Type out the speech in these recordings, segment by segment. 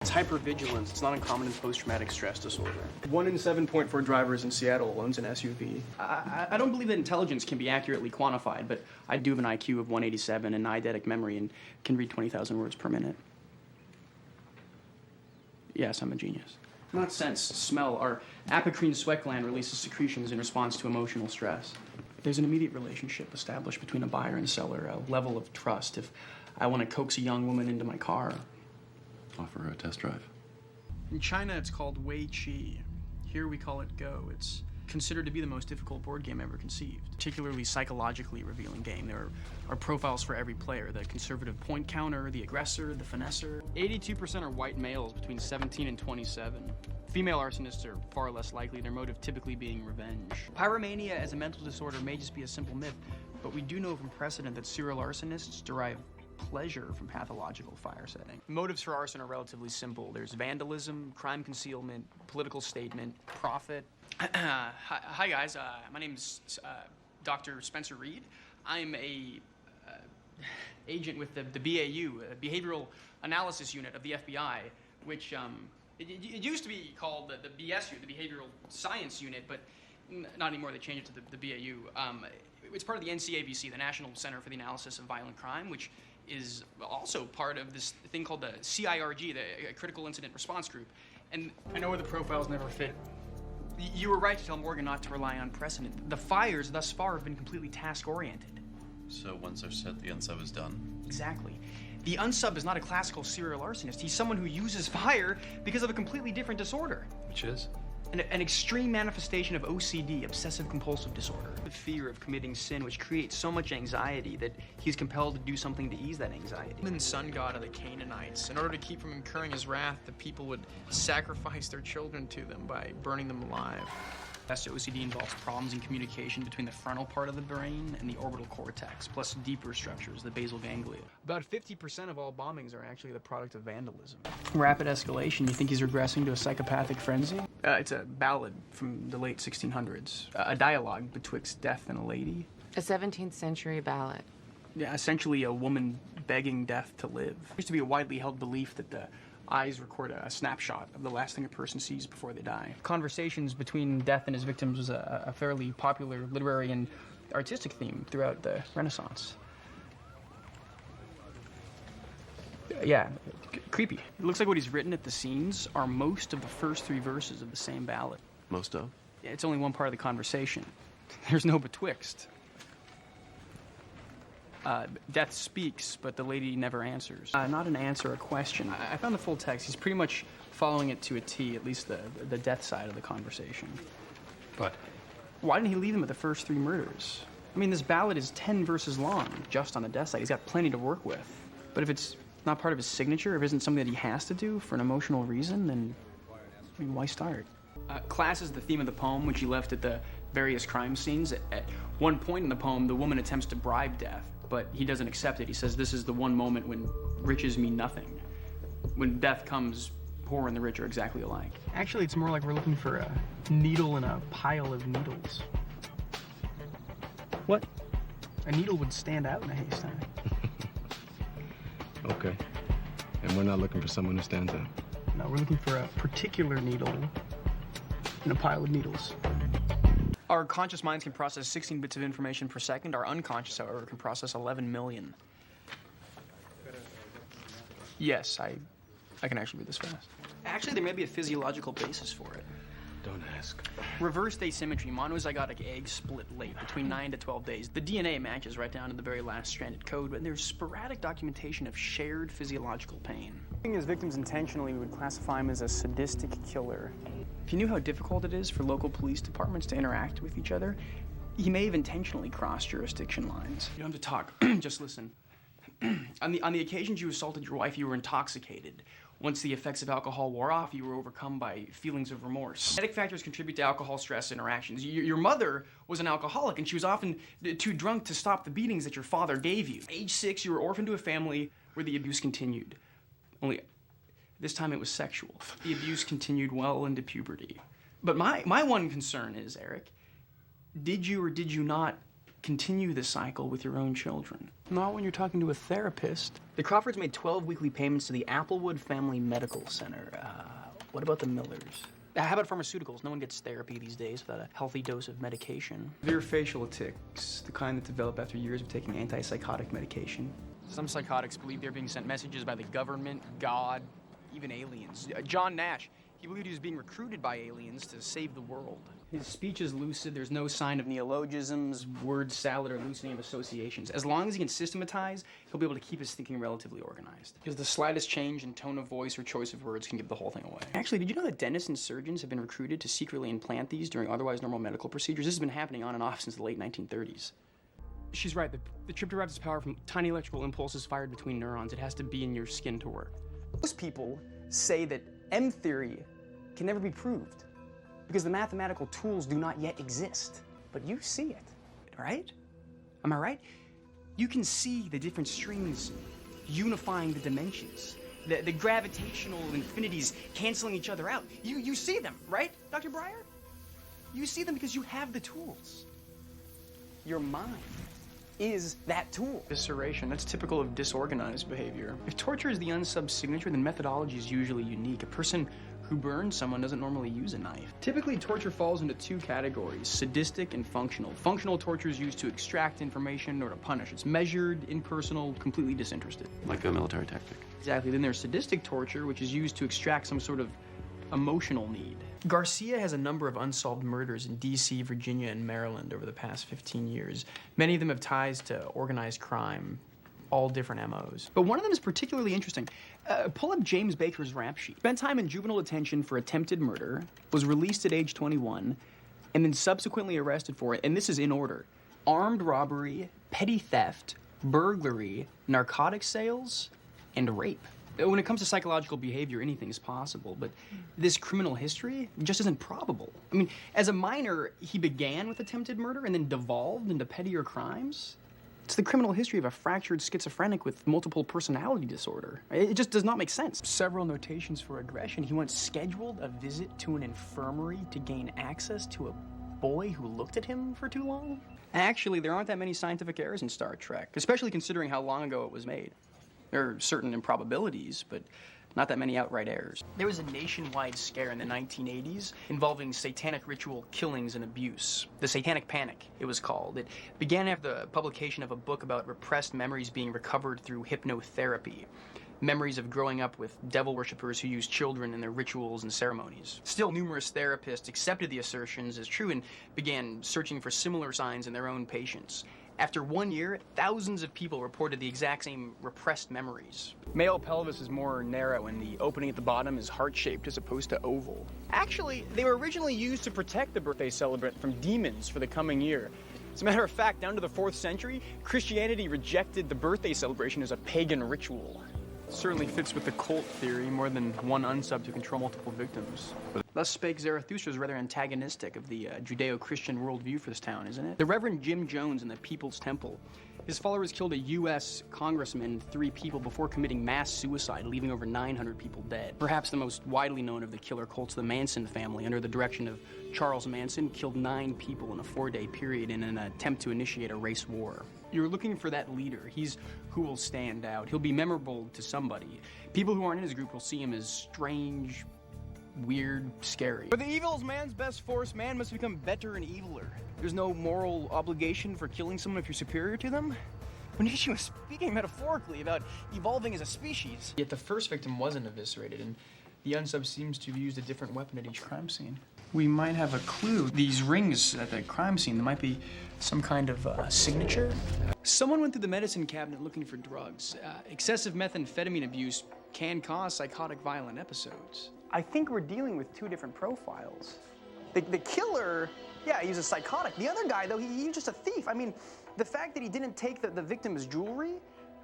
It's hypervigilance. It's not uncommon in post-traumatic stress disorder. 1 in 7.4 drivers in Seattle owns an SUV. I don't believe that intelligence can be accurately quantified, but I do have an IQ of 187 and eidetic memory and can read 20,000 words per minute. Yes, I'm a genius. Not sense, smell. Our apocrine sweat gland releases secretions in response to emotional stress. There's an immediate relationship established between a buyer and seller, a level of trust. If I want to coax a young woman into my car, offer her a test drive. in China, it's called Wei Qi. Here we call it Go. It's considered to be the most difficult board game ever conceived. Particularly psychologically revealing game. There are profiles for every player. The conservative point counter, the aggressor, the finesser. 82% are white males between 17 and 27. Female arsonists are far less likely, their motive typically being revenge. Pyromania as a mental disorder may just be a simple myth, but we do know from precedent that serial arsonists derive pleasure from pathological fire setting. Motives for arson are relatively simple. There's vandalism, crime concealment, political statement, profit. Hi guys, my name's Dr. Spencer Reid. I'm a agent with the BAU, Behavioral Analysis Unit of the FBI, which it used to be called the BSU, the Behavioral Science Unit, but not anymore. They changed it to the BAU. It's part of the NCABC, the National Center for the Analysis of Violent Crime, which is also part of this thing called the CIRG, the Critical Incident Response Group. And I know where the profiles never fit. You were right to tell Morgan not to rely on precedent. The fires thus far have been completely task-oriented. So once they're set, the unsub is done? Exactly. The unsub is not a classical serial arsonist. He's someone who uses fire because of a completely different disorder. Which is? An extreme manifestation of OCD, obsessive-compulsive disorder. The fear of committing sin, which creates so much anxiety that he's compelled to do something to ease that anxiety. The sun god of the Canaanites. In order to keep from incurring his wrath, the people would sacrifice their children to them by burning them alive. OCD involves problems in communication between the frontal part of the brain and the orbital cortex, plus deeper structures, the basal ganglia. About 50% of all bombings are actually the product of vandalism. Rapid escalation, you think he's regressing to a psychopathic frenzy? It's a ballad from the late 1600s, a dialogue betwixt death and a lady. A 17th century ballad. Yeah, essentially a woman begging death to live. There used to be a widely held belief that the eyes record a snapshot of the last thing a person sees before they die. Conversations between death and his victims was a fairly popular literary and artistic theme throughout the Renaissance. Yeah, creepy. It looks like what he's written at the scenes are most of the first 3 verses of the same ballad. Most of? Yeah, it's only one part of the conversation. There's no betwixt. Death speaks, but the lady never answers. Not an answer, a question. I found the full text. He's pretty much following it to a T, at least the death side of the conversation. But why didn't he leave them at the first 3 murders? I mean, this ballad is 10 verses long, just on the death side. He's got plenty to work with. But if it's not part of his signature, if it isn't something that he has to do for an emotional reason, then I mean, why start? Class is the theme of the poem, which he left at the various crime scenes. At one point in the poem, the woman attempts to bribe death, but he doesn't accept it. He says, this is the one moment when riches mean nothing. When death comes, poor and the rich are exactly alike. Actually, it's more like we're looking for a needle in a pile of needles. What? A needle would stand out in a haystack. Okay. And we're not looking for someone who stands out. No, we're looking for a particular needle in a pile of needles. Our conscious minds can process 16 bits of information per second. Our unconscious, however, can process 11 million. Yes, I can actually read this fast. Actually, there may be a physiological basis for it. Don't ask. Reversed asymmetry, monozygotic eggs split late, between 9 to 12 days. The DNA matches right down to the very last stranded code, but there's sporadic documentation of shared physiological pain. Killing his victims intentionally, we would classify him as a sadistic killer. If you knew how difficult it is for local police departments to interact with each other, he may have intentionally crossed jurisdiction lines. You don't have to talk, just listen. On the occasions you assaulted your wife, you were intoxicated. Once the effects of alcohol wore off, you were overcome by feelings of remorse. Genetic factors contribute to alcohol stress interactions. Your mother was an alcoholic, and she was often too drunk to stop the beatings that your father gave you. Age 6, you were orphaned to a family where the abuse continued. Only this time it was sexual. The abuse continued well into puberty. But my one concern is, Eric, did you or did you not continue the cycle with your own children. Not when you're talking to a therapist. The Crawfords made 12 weekly payments to the Applewood Family Medical Center. What about the Millers? How about pharmaceuticals? No one gets therapy these days without a healthy dose of medication. Severe facial tics, the kind that develop after years of taking antipsychotic medication. Some psychotics believe they're being sent messages by the government, God, even aliens. John Nash, he believed he was being recruited by aliens to save the world. His speech is lucid, there's no sign of neologisms, word salad, or loosening of associations. As long as he can systematize, he'll be able to keep his thinking relatively organized. Because the slightest change in tone of voice or choice of words can give the whole thing away. Actually, did you know that dentists and surgeons have been recruited to secretly implant these during otherwise normal medical procedures? This has been happening on and off since the late 1930s. She's right, the chip derives its power from tiny electrical impulses fired between neurons. It has to be in your skin to work. Most people say that M theory can never be proved because the mathematical tools do not yet exist. But you see it, right? Am I right? You can see the different strings unifying the dimensions, the gravitational infinities canceling each other out. You see them, right, Dr. Breyer? You see them because you have the tools. Your mind is that tool. Evisceration, that's typical of disorganized behavior. If torture is the Unsub signature, then methodology is usually unique. A person who burns someone doesn't normally use a knife. Typically, torture falls into two categories, sadistic and functional. Functional torture is used to extract information or to punish. It's measured, impersonal, completely disinterested. Like a military tactic. Exactly. Then there's sadistic torture, which is used to extract some sort of emotional need. Garcia has a number of unsolved murders in D.C., Virginia, and Maryland over the past 15 years. Many of them have ties to organized crime, all different MOs. But one of them is particularly interesting. Pull up James Baker's rap sheet. Spent time in juvenile detention for attempted murder, was released at age 21, and then subsequently arrested for it, and this is in order: armed robbery, petty theft, burglary, narcotic sales, and rape. When it comes to psychological behavior, anything is possible, but this criminal history just isn't probable. I mean, as a minor, he began with attempted murder and then devolved into pettier crimes. It's the criminal history of a fractured schizophrenic with multiple personality disorder. It just does not make sense. Several notations for aggression. He once scheduled a visit to an infirmary to gain access to a boy who looked at him for too long. Actually, there aren't that many scientific errors in Star Trek, especially considering how long ago it was made. There are certain improbabilities, but not that many outright errors. There was a nationwide scare in the 1980s involving satanic ritual killings and abuse. The Satanic Panic, it was called. It began after the publication of a book about repressed memories being recovered through hypnotherapy. Memories of growing up with devil worshippers who used children in their rituals and ceremonies. Still, numerous therapists accepted the assertions as true and began searching for similar signs in their own patients. After 1 year, thousands of people reported the exact same repressed memories. Male pelvis is more narrow and the opening at the bottom is heart-shaped as opposed to oval. Actually, they were originally used to protect the birthday celebrant from demons for the coming year. As a matter of fact, down to the 4th century, Christianity rejected the birthday celebration as a pagan ritual. Certainly fits with the cult theory, more than one unsub to control multiple victims. Thus spake Zarathustra is rather antagonistic of the Judeo-Christian worldview for this town, isn't it? The Reverend Jim Jones in the People's Temple. His followers killed a U.S. congressman and 3 people before committing mass suicide, leaving over 900 people dead. Perhaps the most widely known of the killer cults, the Manson family, under the direction of Charles Manson, killed 9 people in a 4-day period in an attempt to initiate a race war. You're looking for that leader. He's who will stand out. He'll be memorable to somebody. People who aren't in his group will see him as strange, weird, scary. But the evil is man's best force. Man must become better and eviler. There's no moral obligation for killing someone if you're superior to them. When Nietzsche was speaking metaphorically about evolving as a species. Yet the first victim wasn't eviscerated, and the Unsub seems to have used a different weapon at each crime scene. We might have a clue. These rings at the crime scene, there might be some kind of signature. Someone went through the medicine cabinet looking for drugs. Excessive methamphetamine abuse can cause psychotic violent episodes. I think we're dealing with 2 different profiles. The killer, yeah, he's a psychotic. The other guy, though, he's just a thief. I mean, the fact that he didn't take the victim's jewelry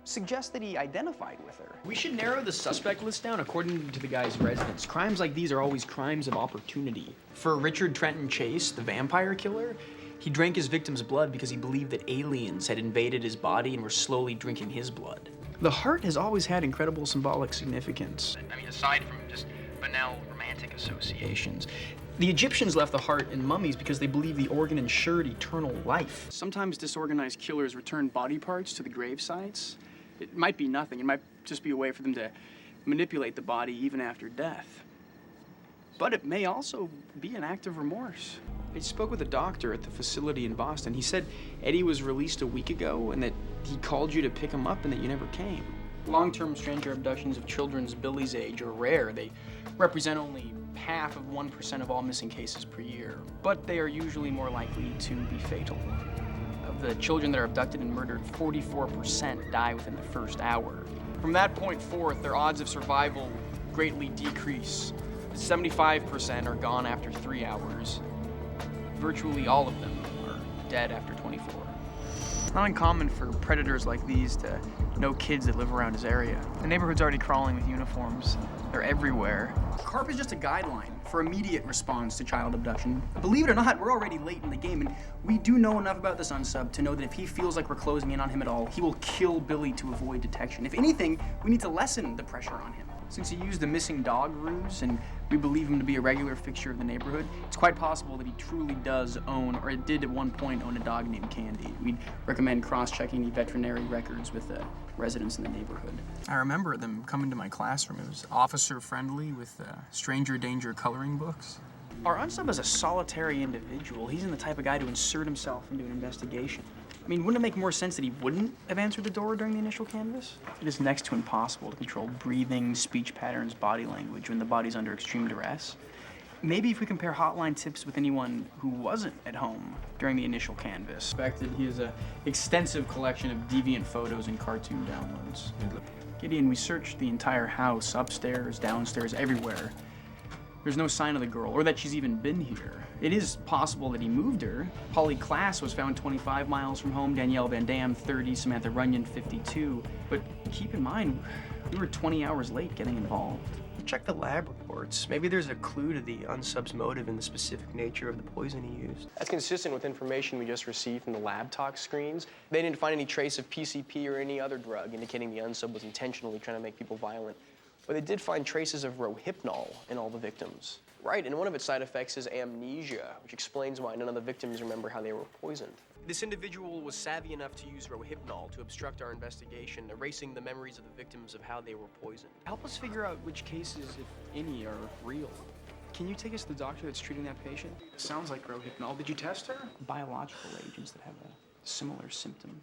suggests that he identified with her. We should narrow the suspect list down according to the guy's residence. Crimes like these are always crimes of opportunity. For Richard Trenton Chase, the vampire killer, he drank his victim's blood because he believed that aliens had invaded his body and were slowly drinking his blood. The heart has always had incredible symbolic significance. I mean, aside from just banal romantic associations, The Egyptians left the heart in mummies because they believed the organ ensured eternal life. Sometimes disorganized killers return body parts to the grave sites. It might be nothing. It might just be a way for them to manipulate the body even after death. But it may also be an act of remorse. I spoke with a doctor at the facility in Boston. He said Eddie was released a week ago and that he called you to pick him up and that you never came. Long-term stranger abductions of children Billy's age are rare. They represent only half of 1% of all missing cases per year, but they are usually more likely to be fatal. Of the children that are abducted and murdered, 44% die within the first hour. From that point forth, their odds of survival greatly decrease. 75% are gone after 3 hours. Virtually all of them are dead after 24. It's not uncommon for predators like these to know kids that live around his area. The neighborhood's already crawling with uniforms. They're everywhere. CARP is just a guideline for immediate response to child abduction. Believe it or not, we're already late in the game, and we do know enough about this Unsub to know that if he feels like we're closing in on him at all, he will kill Billy to avoid detection. If anything, we need to lessen the pressure on him. Since he used the missing dog ruse, and we believe him to be a regular fixture of the neighborhood, it's quite possible that he truly does own, or did at one point own, a dog named Candy. We'd recommend cross-checking the veterinary records with the residents in the neighborhood. I remember them coming to my classroom. It was officer-friendly with stranger danger coloring books. Our Unsub is a solitary individual. He's the type of guy to insert himself into an investigation. I mean, wouldn't it make more sense that he wouldn't have answered the door during the initial canvass? It is next to impossible to control breathing, speech patterns, body language when the body's under extreme duress. Maybe if we compare hotline tips with anyone who wasn't at home during the initial canvass. Suspected he has an extensive collection of deviant photos and cartoon downloads. Gideon, we searched the entire house, upstairs, downstairs, everywhere. There's no sign of the girl, or that she's even been here. It is possible that he moved her. Polly Klaas was found 25 miles from home, Danielle Van Dam 30, Samantha Runyon 52. But keep in mind, we were 20 hours late getting involved. Check the lab reports. Maybe there's a clue to the Unsub's motive and the specific nature of the poison he used. That's consistent with information we just received from the lab tox screens. They didn't find any trace of PCP or any other drug indicating the Unsub was intentionally trying to make people violent. But they did find traces of rohypnol in all the victims. Right, and one of its side effects is amnesia, which explains why none of the victims remember how they were poisoned. This individual was savvy enough to use rohypnol to obstruct our investigation, erasing the memories of the victims of how they were poisoned. Help us figure out which cases, if any, are real. Can you take us to the doctor that's treating that patient? Sounds like rohypnol. Did you test her? Biological agents that have a similar symptom.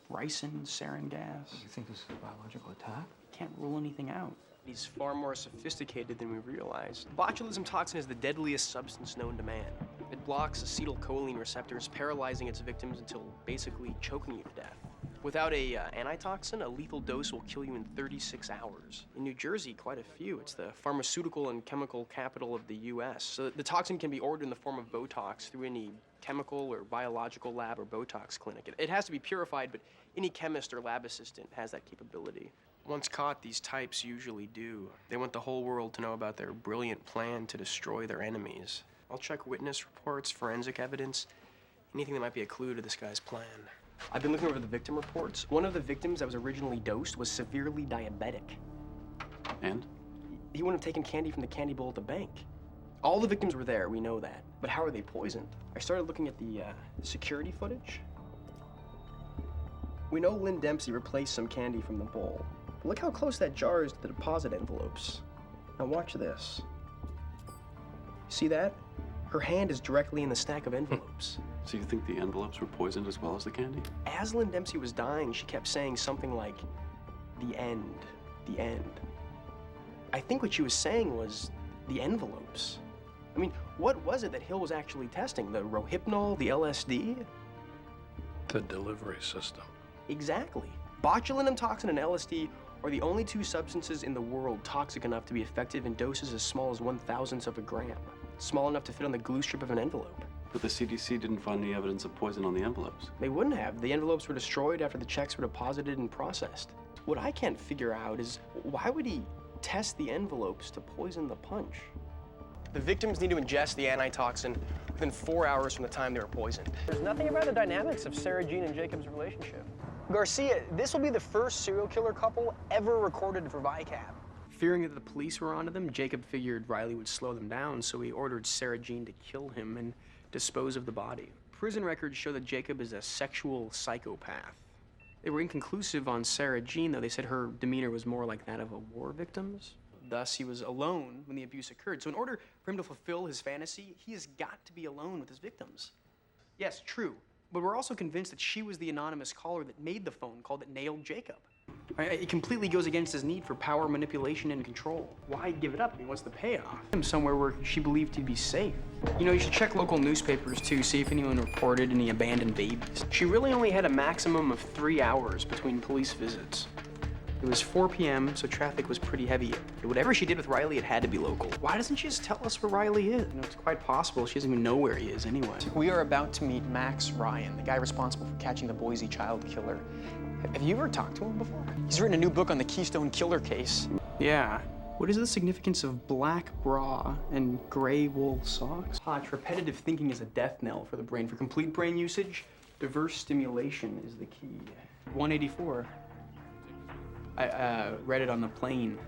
Ricin, sarin gas. You think this is a biological attack? Can't rule anything out. He's far more sophisticated than we realized. Botulism toxin is the deadliest substance known to man. It blocks acetylcholine receptors, paralyzing its victims until basically choking you to death. Without a antitoxin, a lethal dose will kill you in 36 hours. In New Jersey, quite a few. It's the pharmaceutical and chemical capital of the U.S. So the toxin can be ordered in the form of Botox through any chemical or biological lab or Botox clinic. It has to be purified, but any chemist or lab assistant has that capability. Once caught, these types usually do. They want the whole world to know about their brilliant plan to destroy their enemies. I'll check witness reports, forensic evidence, anything that might be a clue to this guy's plan. I've been looking over the victim reports. One of the victims that was originally dosed was severely diabetic. And? He wouldn't have taken candy from the candy bowl at the bank. All the victims were there, we know that. But how are they poisoned? I started looking at the security footage. We know Lynn Dempsey replaced some candy from the bowl. But look how close that jar is to the deposit envelopes. Now watch this. See that? Her hand is directly in the stack of envelopes. So you think the envelopes were poisoned as well as the candy? As Lynn Dempsey was dying, she kept saying something like, the end, the end. I think what she was saying was the envelopes. I mean, what was it that Hill was actually testing? The rohypnol, the LSD? The delivery system. Exactly. Botulinum toxin and LSD are the only two substances in the world toxic enough to be effective in doses as small as 1/1000th of a gram. Small enough to fit on the glue strip of an envelope. But the CDC didn't find any evidence of poison on the envelopes. They wouldn't have. The envelopes were destroyed after the checks were deposited and processed. What I can't figure out is why would he test the envelopes to poison the punch? The victims need to ingest the antitoxin within 4 hours from the time they were poisoned. There's nothing about the dynamics of Sarah Jean and Jacob's relationship. Garcia, this will be the first serial killer couple ever recorded for VICAP. Fearing that the police were onto them, Jacob figured Riley would slow them down, so he ordered Sarah Jean to kill him and dispose of the body. Prison records show that Jacob is a sexual psychopath. They were inconclusive on Sarah Jean, though. They said her demeanor was more like that of a war victim's. Thus, he was alone when the abuse occurred. So in order for him to fulfill his fantasy, he has got to be alone with his victims. Yes, true. But we're also convinced that she was the anonymous caller that made the phone call that nailed Jacob. It completely goes against his need for power, manipulation, and control. Why give it up? I mean, what's the payoff? Somewhere where she believed he'd be safe. You know, you should check local newspapers, too, see if anyone reported any abandoned babies. She really only had a maximum of 3 hours between police visits. It was 4 p.m., so traffic was pretty heavy. Whatever she did with Riley, it had to be local. Why doesn't she just tell us where Riley is? You know, it's quite possible she doesn't even know where he is anyway. We are about to meet Max Ryan, the guy responsible for catching the Boise child killer. Have you ever talked to him before? He's written a new book on the Keystone Killer case. Yeah. What is the significance of black bra and gray wool socks? Repetitive thinking is a death knell for the brain. For complete brain usage, diverse stimulation is the key. 184. I read it on the plane.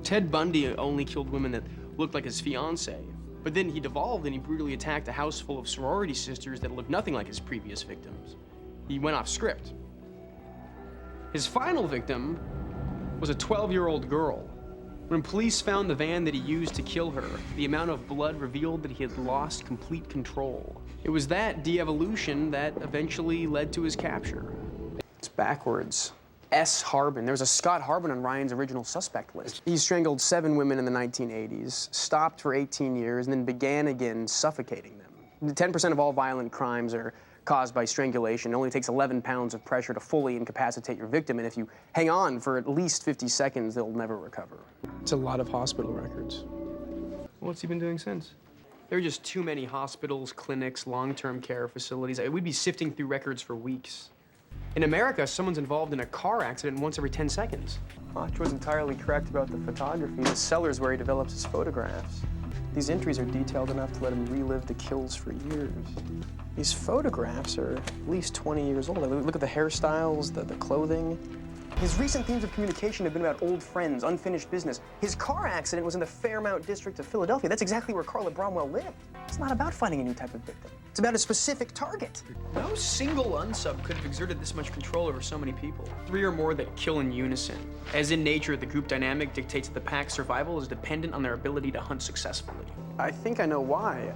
Ted Bundy only killed women that looked like his fiancée. But then he devolved and he brutally attacked a house full of sorority sisters that looked nothing like his previous victims. He went off script. His final victim was a 12-year-old girl. When police found the van that he used to kill her, the amount of blood revealed that he had lost complete control. It was that de-evolution that eventually led to his capture. It's backwards. S. Harbin. There was a Scott Harbin on Ryan's original suspect list. He strangled 7 women in the 1980s, stopped for 18 years, and then began again suffocating them. 10% of all violent crimes are caused by strangulation. It only takes 11 pounds of pressure to fully incapacitate your victim, and if you hang on for at least 50 seconds, they'll never recover. It's a lot of hospital records. What's he been doing since? There are just too many hospitals, clinics, long-term care facilities. We'd be sifting through records for weeks. In America, someone's involved in a car accident once every 10 seconds. Hotch was entirely correct about the photography. The cellar's where he develops his photographs. These entries are detailed enough to let him relive the kills for years. These photographs are at least 20 years old. Look at the hairstyles, the clothing. His recent themes of communication have been about old friends, unfinished business. His car accident was in the Fairmount district of Philadelphia. That's exactly where Carla Bromwell lived. It's not about finding a new type of victim. It's about a specific target. No single unsub could have exerted this much control over so many people. 3 or more that kill in unison. As in nature, the group dynamic dictates that the pack's survival is dependent on their ability to hunt successfully. I think I know why.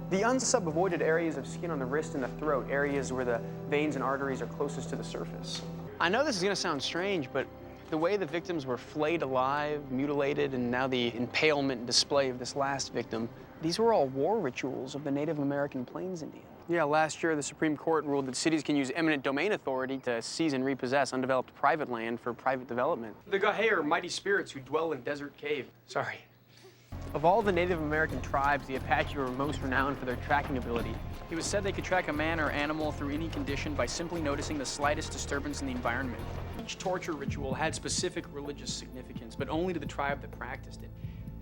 The unsub avoided areas of skin on the wrist and the throat, areas where the veins and arteries are closest to the surface. I know this is gonna sound strange, but the way the victims were flayed alive, mutilated, and now the impalement display of this last victim, these were all war rituals of the Native American Plains Indian. Yeah, last year the Supreme Court ruled that cities can use eminent domain authority to seize and repossess undeveloped private land for private development. The Gahay are mighty spirits who dwell in desert cave. Sorry. Of all the Native American tribes, the Apache were most renowned for their tracking ability. It was said they could track a man or animal through any condition by simply noticing the slightest disturbance in the environment. Each torture ritual had specific religious significance, but only to the tribe that practiced it.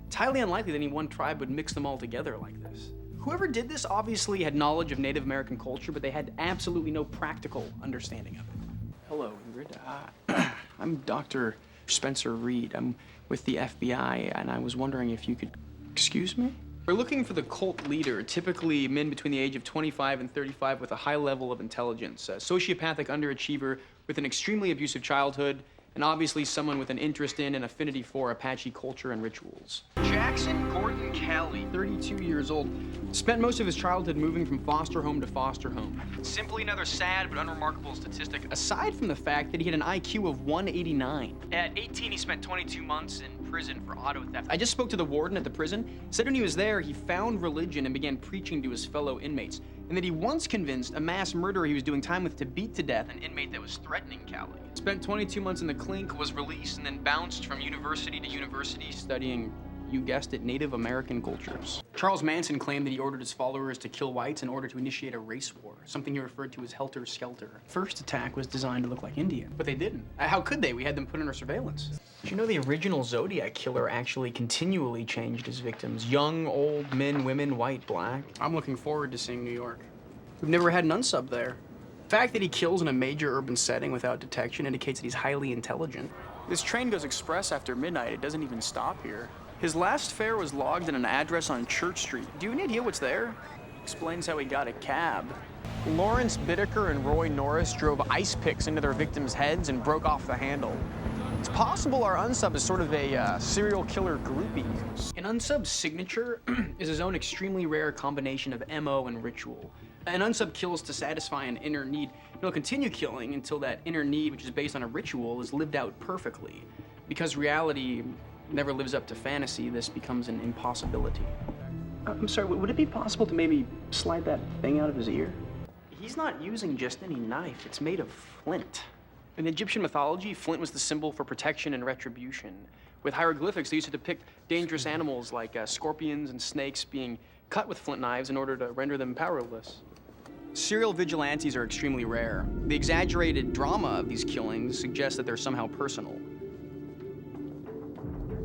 It's highly unlikely that any one tribe would mix them all together like this. Whoever did this obviously had knowledge of Native American culture, but they had absolutely no practical understanding of it. Hello, Ingrid. I'm Dr. Spencer Reid. I'm with the FBI, and I was wondering if you could... Excuse me? We're looking for the cult leader, typically men between the age of 25 and 35 with a high level of intelligence, a sociopathic underachiever with an extremely abusive childhood, and obviously someone with an interest in and affinity for Apache culture and rituals. Jackson Gordon Kelly, 32 years old, spent most of his childhood moving from foster home to foster home. Simply another sad but unremarkable statistic, aside from the fact that he had an IQ of 189. At 18, he spent 22 months in prison for auto theft. I just spoke to the warden at the prison. Said when he was there, he found religion and began preaching to his fellow inmates, and that he once convinced a mass murderer he was doing time with to beat to death an inmate that was threatening Kelly. Spent 22 months in the clink, was released, and then bounced from university to university studying, you guessed it, Native American cultures. Charles Manson claimed that he ordered his followers to kill whites in order to initiate a race war, something he referred to as helter-skelter. First attack was designed to look like Indian, but they didn't. How could they? We had them put under surveillance. Did you know the original Zodiac killer actually continually changed his victims? Young, old, men, women, white, black. I'm looking forward to seeing New York. We've never had an unsub there. The fact that he kills in a major urban setting without detection indicates that he's highly intelligent. This train goes express after midnight. It doesn't even stop here. His last fare was logged in an address on Church Street. Do you have any idea what's there? Explains how he got a cab. Lawrence Bittaker and Roy Norris drove ice picks into their victims' heads and broke off the handle. It's possible our Unsub is sort of a serial killer groupie. An Unsub's signature is his own extremely rare combination of MO and ritual. An Unsub kills to satisfy an inner need. He'll continue killing until that inner need, which is based on a ritual, is lived out perfectly. Because reality never lives up to fantasy, this becomes an impossibility. I'm sorry, would it be possible to maybe slide that thing out of his ear? He's not using just any knife, it's made of flint. In Egyptian mythology, flint was the symbol for protection and retribution. With hieroglyphics, they used to depict dangerous animals like scorpions and snakes being cut with flint knives in order to render them powerless. Serial vigilantes are extremely rare. The exaggerated drama of these killings suggests that they're somehow personal.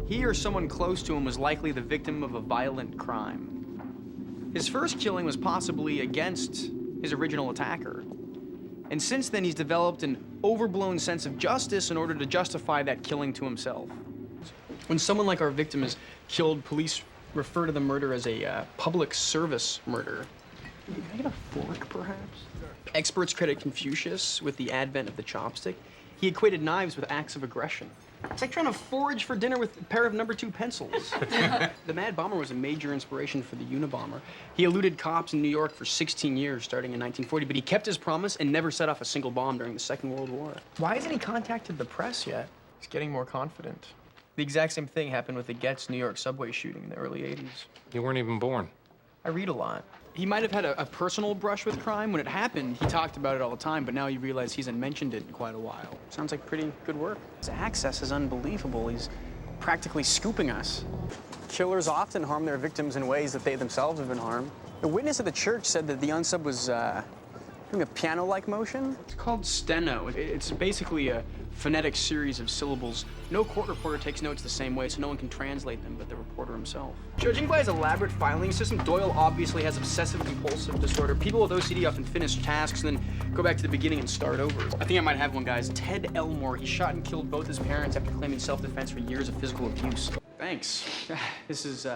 He or someone close to him was likely the victim of a violent crime. His first killing was possibly against his original attacker. And since then, he's developed an overblown sense of justice in order to justify that killing to himself. When someone like our victim is killed, police refer to the murder as a public service murder. Can I get a fork, perhaps? Experts credit Confucius with the advent of the chopstick. He equated knives with acts of aggression. It's like trying to forage for dinner with a pair of No. 2 pencils. The Mad Bomber was a major inspiration for the Unabomber. He eluded cops in New York for 16 years, starting in 1940, but he kept his promise and never set off a single bomb during the Second World War. Why hasn't he contacted the press yet? He's getting more confident. The exact same thing happened with the Getz New York subway shooting in the early 80s. You weren't even born. I read a lot. He might have had a personal brush with crime. When it happened, he talked about it all the time, but now you realize he hasn't mentioned it in quite a while. Sounds like pretty good work. His access is unbelievable. He's practically scooping us. Killers often harm their victims in ways that they themselves have been harmed. The witness at the church said that the Unsub was doing a piano-like motion. It's called steno. It's basically a phonetic series of syllables. No court reporter takes notes the same way, so no one can translate them but the reporter himself. Judging by his elaborate filing system, Doyle obviously has obsessive-compulsive disorder. People with OCD often finish tasks and then go back to the beginning and start over. I think I might have one, guys. Ted Elmore. He shot and killed both his parents after claiming self-defense for years of physical abuse. Thanks. This is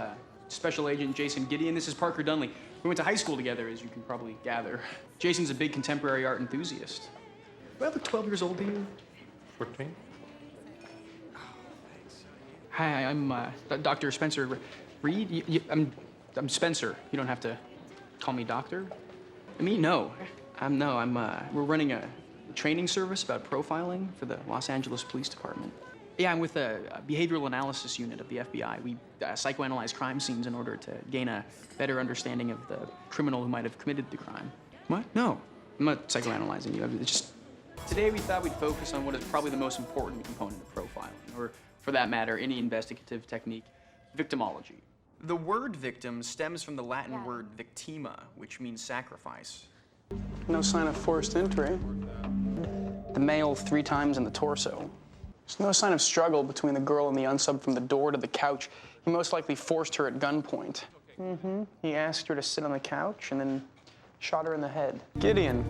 Special Agent Jason Gideon. This is Parker Dunley. We went to high school together, as you can probably gather. Jason's a big contemporary art enthusiast. Do I look 12 years old to you? 14? Hi, I'm Dr. Spencer Reid. I'm Spencer. You don't have to call me doctor. Me? No. We're running a training service about profiling for the Los Angeles Police Department. Yeah, I'm with the behavioral analysis unit of the FBI. We psychoanalyze crime scenes in order to gain a better understanding of the criminal who might have committed the crime. What? No, I'm not psychoanalyzing you. It's just, today we thought we'd focus on what is probably the most important component of profiling, or for that matter, any investigative technique, victimology. The word victim stems from the Latin word victima, which means sacrifice. No sign of forced entry. The male 3 times in the torso. There's no sign of struggle between the girl and the Unsub from the door to the couch. He most likely forced her at gunpoint. He asked her to sit on the couch and then shot her in the head. Gideon,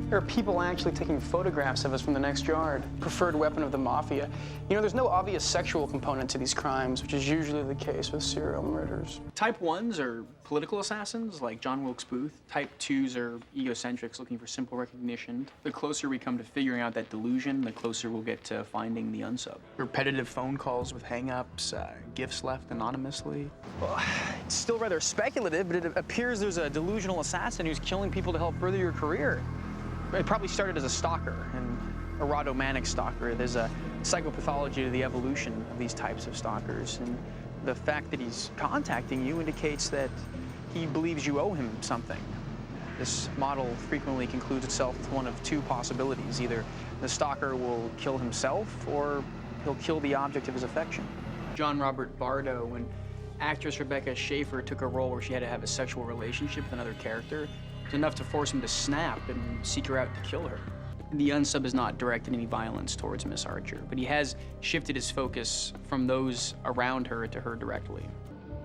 there are people actually taking photographs of us from the next yard. Preferred weapon of the mafia. You know, there's no obvious sexual component to these crimes, which is usually the case with serial murders. Type 1s are political assassins, like John Wilkes Booth. Type 2s are egocentrics looking for simple recognition. The closer we come to figuring out that delusion, the closer we'll get to finding the Unsub. Repetitive phone calls with hang-ups, gifts left anonymously. Well, it's still rather speculative, but it appears there's a delusional assassin who's killing people to help further your career. It probably started as a stalker, an erotomanic stalker. There's a psychopathology to the evolution of these types of stalkers, and the fact that he's contacting you indicates that he believes you owe him something. This model frequently concludes itself with one of 2 possibilities. Either the stalker will kill himself, or he'll kill the object of his affection. John Robert Bardo, when actress Rebecca Schaefer took a role where she had to have a sexual relationship with another character, it was enough to force him to snap and seek her out to kill her. The Unsub has not directed any violence towards Miss Archer, but he has shifted his focus from those around her to her directly.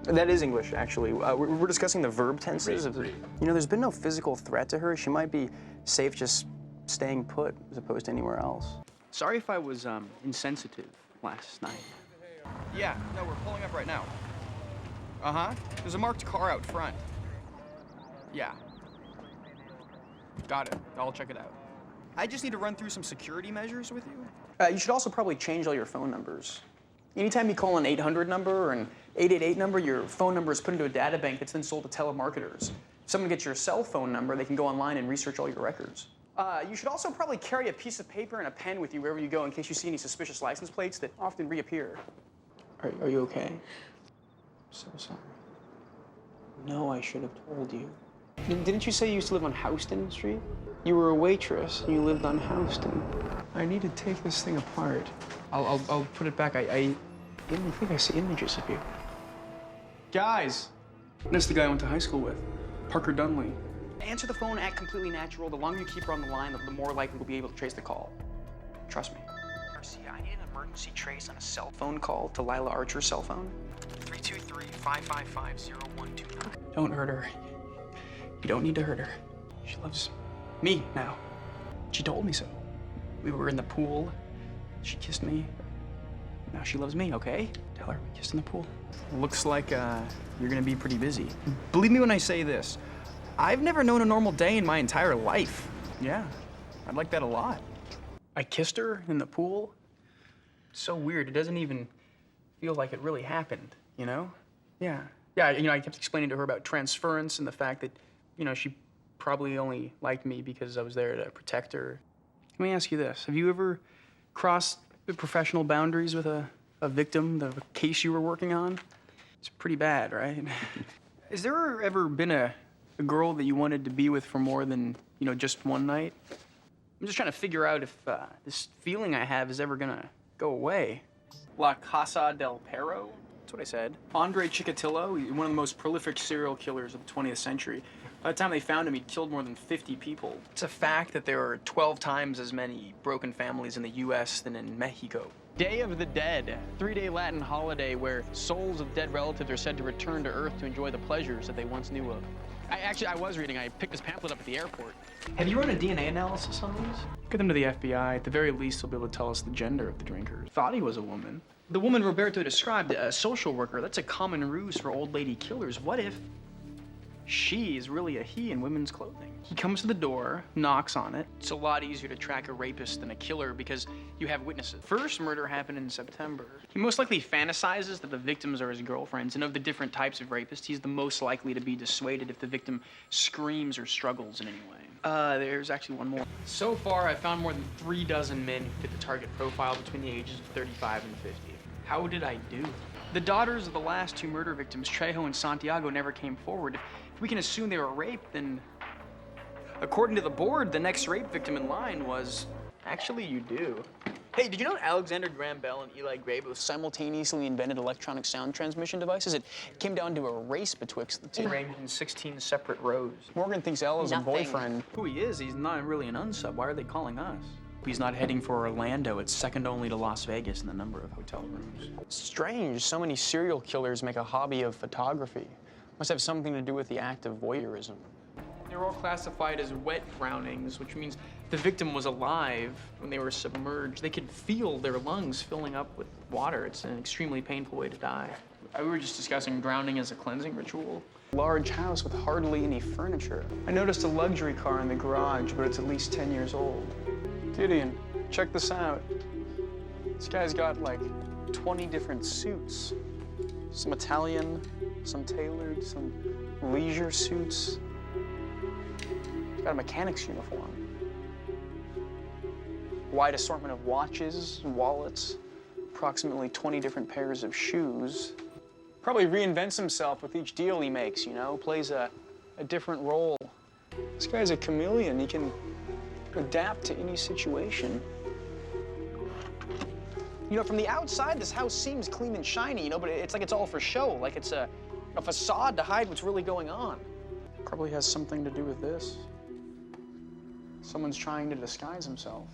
That is English, actually. We're discussing the verb tenses. You know, there's been no physical threat to her. She might be safe just staying put as opposed to anywhere else. Sorry if I was insensitive last night. Yeah, no, we're pulling up right now. Uh-huh. There's a marked car out front. Yeah. Got it. I'll check it out. I just need to run through some security measures with you. You should also probably change all your phone numbers. Anytime you call an 800 number or an 888 number, your phone number is put into a data bank that's then sold to telemarketers. If someone gets your cell phone number, they can go online and research all your records. You should also probably carry a piece of paper and a pen with you wherever you go in case you see any suspicious license plates that often reappear. Are you okay? So sorry. No, I should have told you. Didn't you say you used to live on Houston Street? You were a waitress and you lived on Houston. I need to take this thing apart. I'll put it back. I think I see images of you. Guys, that's the guy I went to high school with, Parker Dunley. Answer the phone, act completely natural. The longer you keep her on the line, the more likely we'll be able to trace the call. Trust me. Garcia, I need an emergency trace on a cell phone call to Lila Archer's cell phone. 323-555-0129. Don't hurt her. You don't need to hurt her. She loves me now. She told me so. We were in the pool. She kissed me. Now she loves me, okay? Tell her we kissed in the pool. Looks like you're gonna be pretty busy. Believe me when I say this. I've never known a normal day in my entire life. Yeah, I'd like that a lot. I kissed her in the pool. It's so weird. It doesn't even feel like it really happened, you know? Yeah. Yeah, I kept explaining to her about transference and the fact that, she probably only liked me because I was there to protect her. Let me ask you this. Have you ever crossed the professional boundaries with a victim, the case you were working on? It's pretty bad, right? Has there ever been a girl that you wanted to be with for more than, just one night? I'm just trying to figure out if this feeling I have is ever gonna go away. La Casa del Perro? That's what I said. Andre Chikatilo, one of the most prolific serial killers of the 20th century. By the time they found him, he'd killed more than 50 people. It's a fact that there are 12 times as many broken families in the US than in Mexico. Day of the Dead, 3-day Latin holiday where souls of dead relatives are said to return to Earth to enjoy the pleasures that they once knew of. I was reading, I picked this pamphlet up at the airport. Have you run a DNA analysis on these? Get them to the FBI. At the very least, they'll be able to tell us the gender of the drinkers. Thought he was a woman. The woman Roberto described, a social worker, that's a common ruse for old lady killers. What if she is really a he in women's clothing? He comes to the door, knocks on it. It's a lot easier to track a rapist than a killer because you have witnesses. First murder happened in September. He most likely fantasizes that the victims are his girlfriends, and of the different types of rapists, he's the most likely to be dissuaded if the victim screams or struggles in any way. There's actually one more. So far, I've found more than 3 dozen men who fit the target profile between the ages of 35 and 50. How did I do? The daughters of the last 2 murder victims, Trejo and Santiago, never came forward. If we can assume they were raped, then according to the board, the next rape victim in line was... Actually, you do. Hey, did you know Alexander Graham Bell and Eli Gray both simultaneously invented electronic sound transmission devices? It came down to a race betwixt the two. Arranged in 16 separate rows. Morgan thinks Elle is a boyfriend. Who he is, he's not really an unsub. Why are they calling us? He's not heading for Orlando. It's second only to Las Vegas in the number of hotel rooms. Strange, so many serial killers make a hobby of photography. Must have something to do with the act of voyeurism. They're all classified as wet drownings, which means the victim was alive when they were submerged. They could feel their lungs filling up with water. It's an extremely painful way to die. We were just discussing drowning as a cleansing ritual. Large house with hardly any furniture. I noticed a luxury car in the garage, but it's at least 10 years old. Gideon, check this out. This guy's got like 20 different suits. Some Italian, some tailored, some leisure suits. He's got a mechanic's uniform. Wide assortment of watches, wallets, approximately 20 different pairs of shoes. Probably reinvents himself with each deal he makes, plays a different role. This guy's a chameleon. He can adapt to any situation. From the outside, this house seems clean and shiny, but it's like it's all for show, like it's a facade to hide what's really going on. Probably has something to do with this. Someone's trying to disguise himself.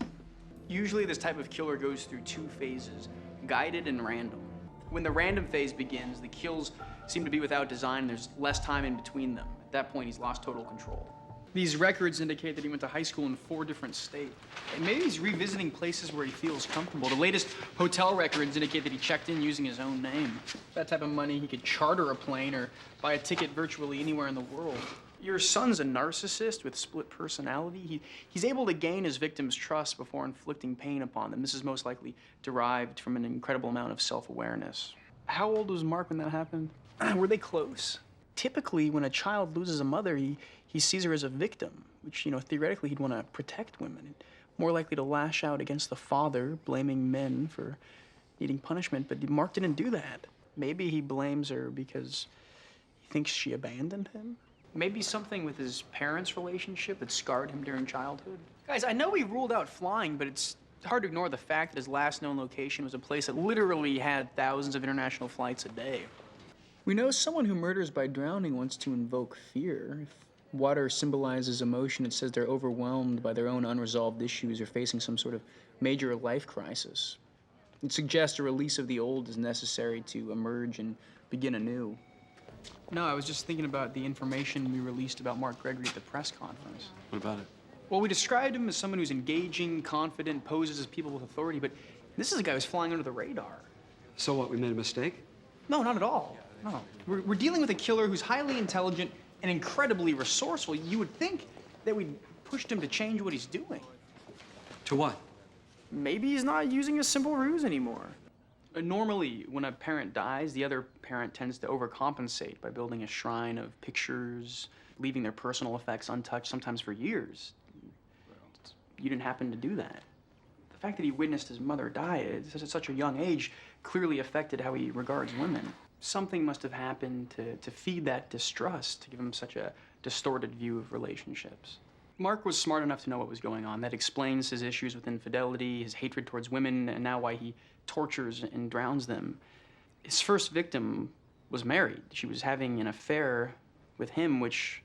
Usually this type of killer goes through 2 phases, guided and random. When the random phase begins, the kills seem to be without design and there's less time in between them. At that point, he's lost total control. These records indicate that he went to high school in 4 different states. And maybe he's revisiting places where he feels comfortable. The latest hotel records indicate that he checked in using his own name. That type of money, he could charter a plane or buy a ticket virtually anywhere in the world. Your son's a narcissist with split personality. He's able to gain his victim's trust before inflicting pain upon them. This is most likely derived from an incredible amount of self-awareness. How old was Mark when that happened? Were they close? Typically, when a child loses a mother, he sees her as a victim, which, theoretically he'd want to protect women. More likely to lash out against the father, blaming men for needing punishment, but Mark didn't do that. Maybe he blames her because he thinks she abandoned him. Maybe something with his parents' relationship that scarred him during childhood. Guys, I know he ruled out flying, but it's hard to ignore the fact that his last known location was a place that literally had thousands of international flights a day. We know someone who murders by drowning wants to invoke fear. If water symbolizes emotion, it says they're overwhelmed by their own unresolved issues or facing some sort of major life crisis. It suggests a release of the old is necessary to emerge and begin anew. No, I was just thinking about the information we released about Mark Gregory at the press conference. What about it? Well, we described him as someone who's engaging, confident, poses as people with authority, but this is a guy who's flying under the radar. So what, we made a mistake? No, not at all. No. We're dealing with a killer who's highly intelligent and incredibly resourceful. You would think that we'd pushed him to change what he's doing. To what? Maybe he's not using a simple ruse anymore. Normally, when a parent dies, the other parent tends to overcompensate by building a shrine of pictures, leaving their personal effects untouched, sometimes for years. You didn't happen to do that. The fact that he witnessed his mother die at such a young age clearly affected how he regards women. Something must have happened to feed that distrust, to give him such a distorted view of relationships. Mark was smart enough to know what was going on. That explains his issues with infidelity, his hatred towards women, and now why he tortures and drowns them. His first victim was married. She was having an affair with him, which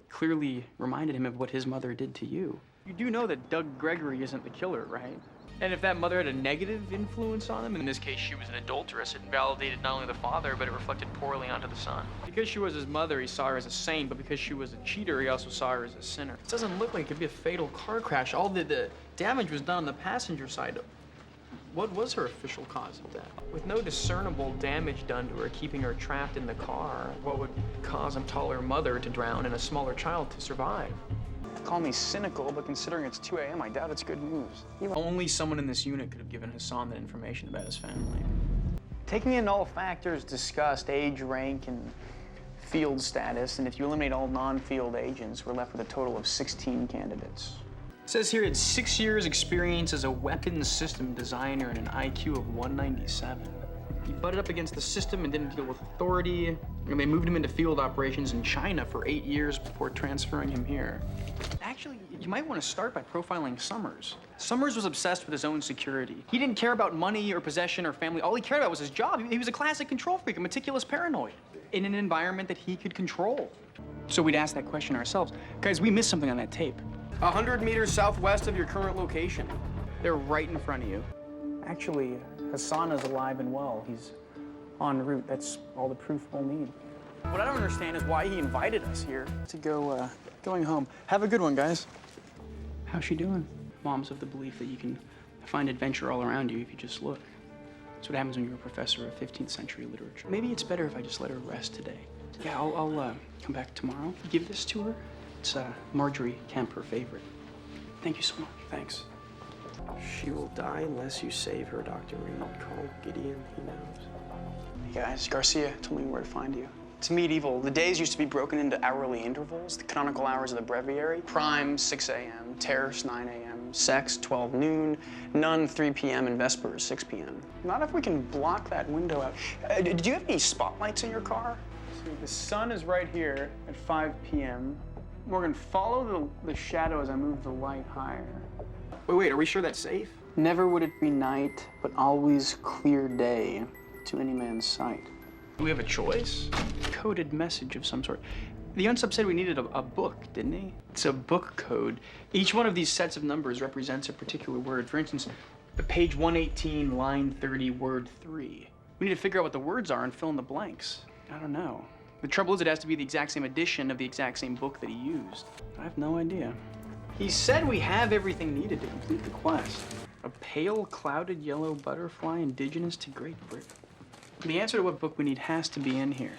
clearly reminded him of what his mother did to you. You do know that Doug Gregory isn't the killer, right? And if that mother had a negative influence on him, in this case she was an adulteress, it invalidated not only the father, but it reflected poorly onto the son. Because she was his mother, he saw her as a saint, but because she was a cheater, he also saw her as a sinner. It doesn't look like it could be a fatal car crash. All the damage was done on the passenger side. What was her official cause of death? With no discernible damage done to her, keeping her trapped in the car, what would cause a taller mother to drown and a smaller child to survive? Call me cynical, but considering it's 2 a.m., I doubt it's good news. Only someone in this unit could have given Hassan that information about his family. Taking in all factors discussed, age, rank, and field status, and if you eliminate all non-field agents, we're left with a total of 16 candidates. It says here he had 6 years experience as a weapons system designer and an IQ of 197. He butted up against the system and didn't deal with authority, and they moved him into field operations in China for 8 years before transferring him here. Actually, you might want to start by profiling Summers. Summers was obsessed with his own security. He didn't care about money or possession or family. All he cared about was his job. He was a classic control freak, a meticulous paranoid, in an environment that he could control. So we'd ask that question ourselves. Guys, we missed something on that tape. 100 meters southwest of your current location. They're right in front of you. Actually, Hassan is alive and well. He's en route. That's all the proof we'll need. What I don't understand is why he invited us here to going home. Have a good one, guys. How's she doing? Mom's of the belief that you can find adventure all around you if you just look. That's what happens when you're a professor of 15th century literature. Maybe it's better if I just let her rest today. Yeah, I'll come back tomorrow. Give this to her. It's Marjorie Kemp, her favorite. Thank you so much. Thanks. She will die unless you save her, Dr. Reid. Call Gideon, he knows. Hey guys, Garcia told me where to find you. It's medieval. The days used to be broken into hourly intervals. The canonical hours of the breviary. Prime, 6 a.m. Terce, 9 a.m. Sex, 12 noon. None, 3 p.m. And Vespers, 6 p.m. Not if we can block that window out. Do you have any spotlights in your car? See, the sun is right here at 5 p.m. Morgan, follow the shadow as I move the light higher. Wait, are we sure that's safe? Never would it be night, but always clear day to any man's sight. Do we have a choice? Coded message of some sort. The Unsub said we needed a book, didn't he? It's a book code. Each one of these sets of numbers represents a particular word. For instance, page 118, line 30, word 3. We need to figure out what the words are and fill in the blanks. I don't know. The trouble is, it has to be the exact same edition of the exact same book that he used. I have no idea. He said we have everything needed to complete the quest. A pale, clouded yellow butterfly indigenous to Great Britain. The answer to what book we need has to be in here.